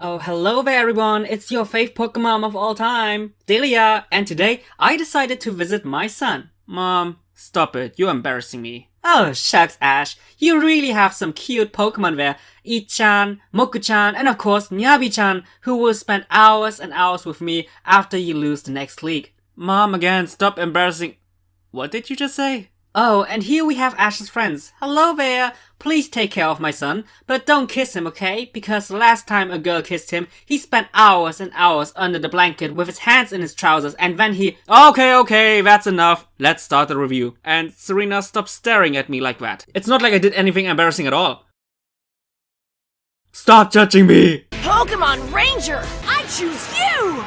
Oh, hello there everyone, it's your favorite Pokemon of all time, Delia, and today I decided to visit my son. Mom, stop it, you're embarrassing me. Oh, shucks Ash, you really have some cute Pokemon there. Ichan, Moku-chan, and of course Nyabi-chan, who will spend hours and hours with me after you lose the next league. Mom, again, stop embarrassing... What did you just say? Oh, and here we have Ash's friends. Hello there! Please take care of my son, but don't kiss him, okay? Because the last time a girl kissed him, he spent hours and hours under the blanket with his hands in his trousers and then he... Okay, that's enough. Let's start the review. And Serena, stop staring at me like that. It's not like I did anything embarrassing at all. Stop judging me! Pokemon Ranger! I choose you!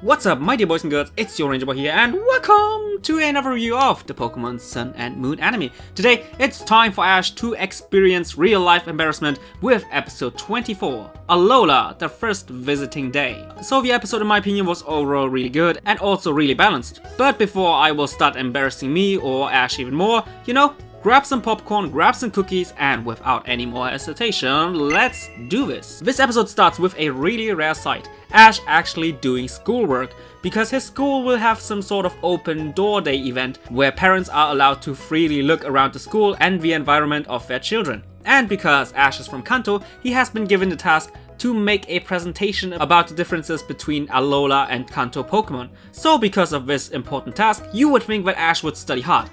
What's up, my dear boys and girls, it's your Ranger Boy here, and welcome to another review of the Pokemon Sun and Moon anime. Today, it's time for Ash to experience real-life embarrassment with episode 24, Alola, the first visiting day. So the episode, in my opinion, was overall really good and also really balanced. But before I will start embarrassing me or Ash even more, grab some popcorn, grab some cookies, and without any more hesitation, let's do this. This episode starts with a really rare sight. Ash actually doing schoolwork, because his school will have some sort of open door day event where parents are allowed to freely look around the school and the environment of their children. And because Ash is from Kanto, he has been given the task to make a presentation about the differences between Alola and Kanto Pokemon. So because of this important task, you would think that Ash would study hard.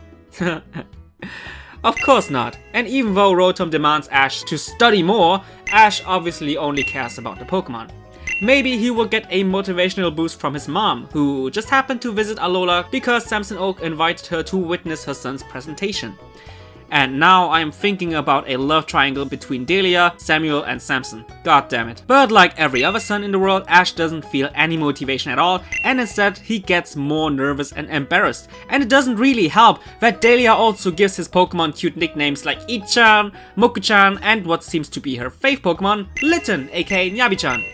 Of course not. And even though Rotom demands Ash to study more, Ash obviously only cares about the Pokemon. Maybe he will get a motivational boost from his mom, who just happened to visit Alola because Samson Oak invited her to witness her son's presentation. And now I'm thinking about a love triangle between Delia, Samuel, and Samson. God damn it. But like every other son in the world, Ash doesn't feel any motivation at all, and instead he gets more nervous and embarrassed. And it doesn't really help that Delia also gives his Pokemon cute nicknames like Ichan, Moku-chan, and what seems to be her fave Pokemon, Litten, aka Nyabi-chan.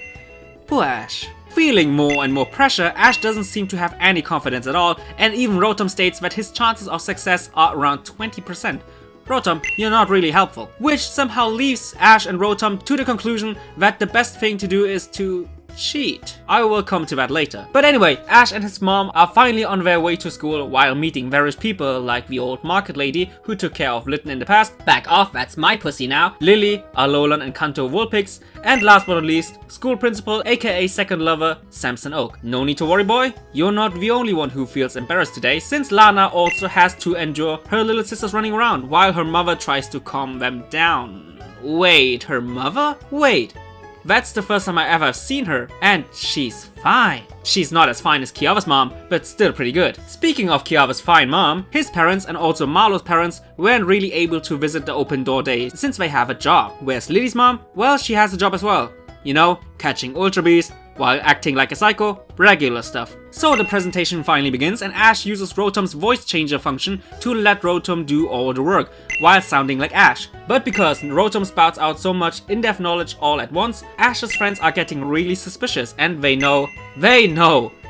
Poor Ash. Feeling more and more pressure, Ash doesn't seem to have any confidence at all, and even Rotom states that his chances of success are around 20%. Rotom, you're not really helpful. Which somehow leaves Ash and Rotom to the conclusion that the best thing to do is to cheat. I will come to that later. But anyway, Ash and his mom are finally on their way to school while meeting various people like the old market lady who took care of Litten in the past. Back off, that's my pussy now. Lily, Alolan and Kanto Vulpix, and last but not least, school principal aka second lover, Samson Oak. No need to worry boy, you're not the only one who feels embarrassed today, since Lana also has to endure her little sisters running around while her mother tries to calm them down. Wait, her mother? Wait. That's the first time I ever have seen her, and she's fine. She's not as fine as Kiava's mom, but still pretty good. Speaking of Kiava's fine mom, his parents and also Marlo's parents weren't really able to visit the open door day since they have a job. Whereas Lily's mom, well, she has a job as well. You know, catching Ultra Beast while acting like a psycho, regular stuff. So the presentation finally begins and Ash uses Rotom's voice changer function to let Rotom do all the work, while sounding like Ash. But because Rotom spouts out so much in-depth knowledge all at once, Ash's friends are getting really suspicious and they know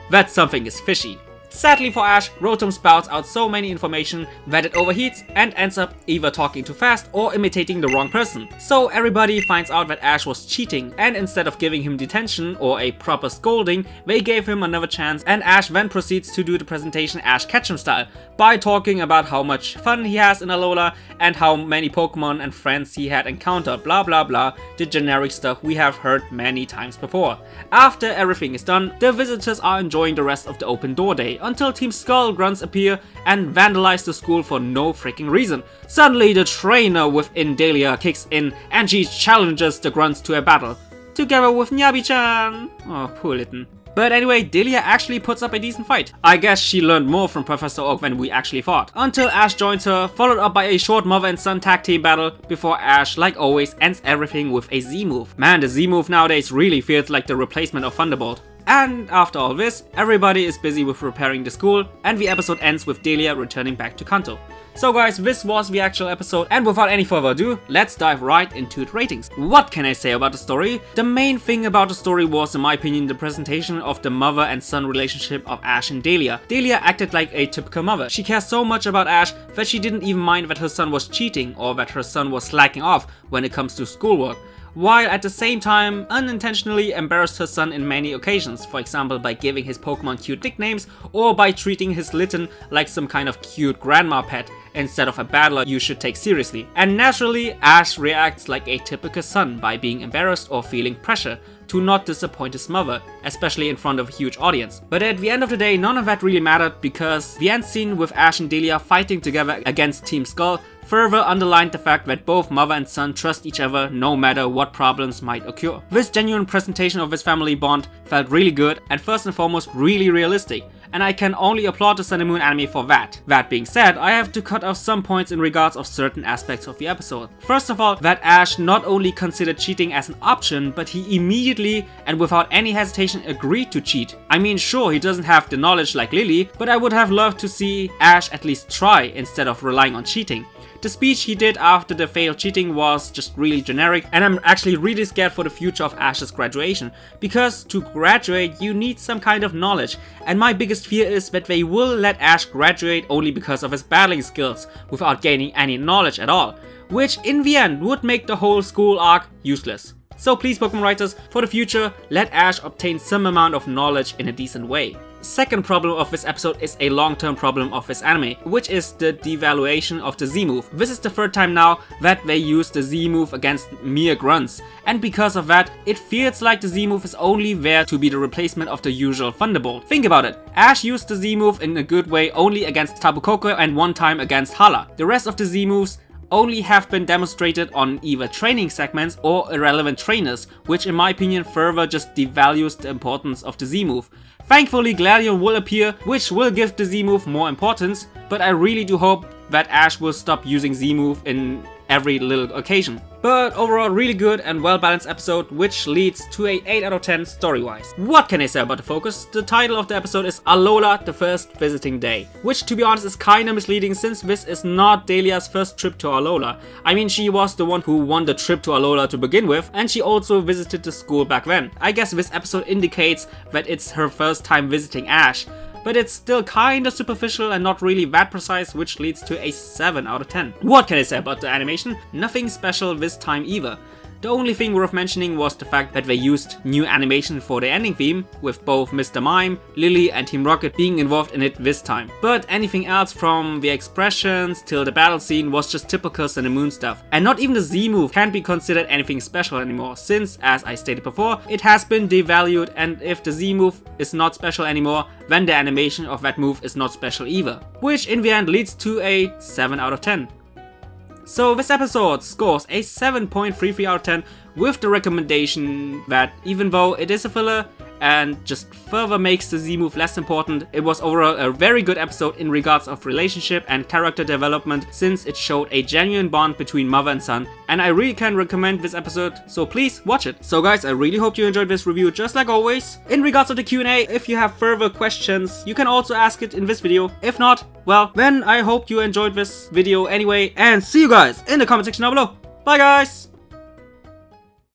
that something is fishy. Sadly for Ash, Rotom spouts out so many information that it overheats and ends up either talking too fast or imitating the wrong person. So everybody finds out that Ash was cheating, and instead of giving him detention or a proper scolding, they gave him another chance, and Ash then proceeds to do the presentation Ash Ketchum style by talking about how much fun he has in Alola and how many Pokemon and friends he had encountered, blah blah blah, the generic stuff we have heard many times before. After everything is done, the visitors are enjoying the rest of the open door day until Team Skull Grunts appear and vandalize the school for no freaking reason. Suddenly the trainer within Delia kicks in and she challenges the Grunts to a battle, together with Nyabi-chan. Oh, poor Litten. But anyway, Delia actually puts up a decent fight. I guess she learned more from Professor Oak than we actually thought. Until Ash joins her, followed up by a short mother and son tag team battle, before Ash, like always, ends everything with a Z move. Man, the Z move nowadays really feels like the replacement of Thunderbolt. And after all this, everybody is busy with repairing the school, and the episode ends with Delia returning back to Kanto. So guys, this was the actual episode, and without any further ado, let's dive right into the ratings. What can I say about the story? The main thing about the story was, in my opinion, the presentation of the mother and son relationship of Ash and Delia. Delia acted like a typical mother. She cares so much about Ash that she didn't even mind that her son was cheating or that her son was slacking off when it comes to schoolwork, while at the same time unintentionally embarrassed her son in many occasions, for example by giving his Pokemon cute nicknames or by treating his Litten like some kind of cute grandma pet instead of a battler you should take seriously. And naturally, Ash reacts like a typical son by being embarrassed or feeling pressure to not disappoint his mother, especially in front of a huge audience. But at the end of the day, none of that really mattered, because the end scene with Ash and Delia fighting together against Team Skull further underlined the fact that both mother and son trust each other no matter what problems might occur. This genuine presentation of this family bond felt really good and first and foremost really realistic, and I can only applaud the Sun and Moon anime for that. That being said, I have to cut off some points in regards of certain aspects of the episode. First of all, that Ash not only considered cheating as an option, but he immediately and without any hesitation agreed to cheat. I mean, sure, he doesn't have the knowledge like Lily, but I would have loved to see Ash at least try instead of relying on cheating. The speech he did after the failed cheating was just really generic, and I'm actually really scared for the future of Ash's graduation, because to graduate you need some kind of knowledge, and my biggest fear is that they will let Ash graduate only because of his battling skills without gaining any knowledge at all, which in the end would make the whole school arc useless. So please, Pokemon writers, for the future, let Ash obtain some amount of knowledge in a decent way. Second problem of this episode is a long-term problem of this anime, which is the devaluation of the Z move. This is the third time now that they use the Z move against mere grunts, and because of that, it feels like the Z move is only there to be the replacement of the usual Thunderbolt. Think about it, Ash used the Z move in a good way only against Tapu Koko and one time against Hala. The rest of the Z moves only have been demonstrated on either training segments or irrelevant trainers, which in my opinion further just devalues the importance of the Z move. Thankfully Gladion will appear, which will give the Z move more importance, but I really do hope that Ash will stop using Z move in every little occasion. But overall, really good and well balanced episode, which leads to a 8 out of 10 story wise. What can I say about the focus? The title of the episode is Alola, the First Visiting Day, which to be honest is kinda misleading since this is not Delia's first trip to Alola. I mean, she was the one who won the trip to Alola to begin with, and she also visited the school back then. I guess this episode indicates that it's her first time visiting Ash, but it's still kinda superficial and not really that precise, which leads to a 7 out of 10. What can I say about the animation? Nothing special this time either. The only thing worth mentioning was the fact that they used new animation for the ending theme, with both Mr. Mime, Lily and Team Rocket being involved in it this time. But anything else from the expressions till the battle scene was just typical Sun and Moon stuff. And not even the Z move can't be considered anything special anymore, since, as I stated before, it has been devalued, and if the Z move is not special anymore, then the animation of that move is not special either. Which in the end leads to a 7 out of 10. So this episode scores a 7.33 out of 10 with the recommendation that even though it is a filler and just further makes the Z move less important, it was overall a very good episode in regards of relationship and character development, since it showed a genuine bond between mother and son, and I really can recommend this episode, so please watch it. So guys, I really hope you enjoyed this review just like always. In regards of the Q&A, if you have further questions, you can also ask it in this video. If not, well, then I hope you enjoyed this video anyway, and see you guys in the comment section down below. Bye guys!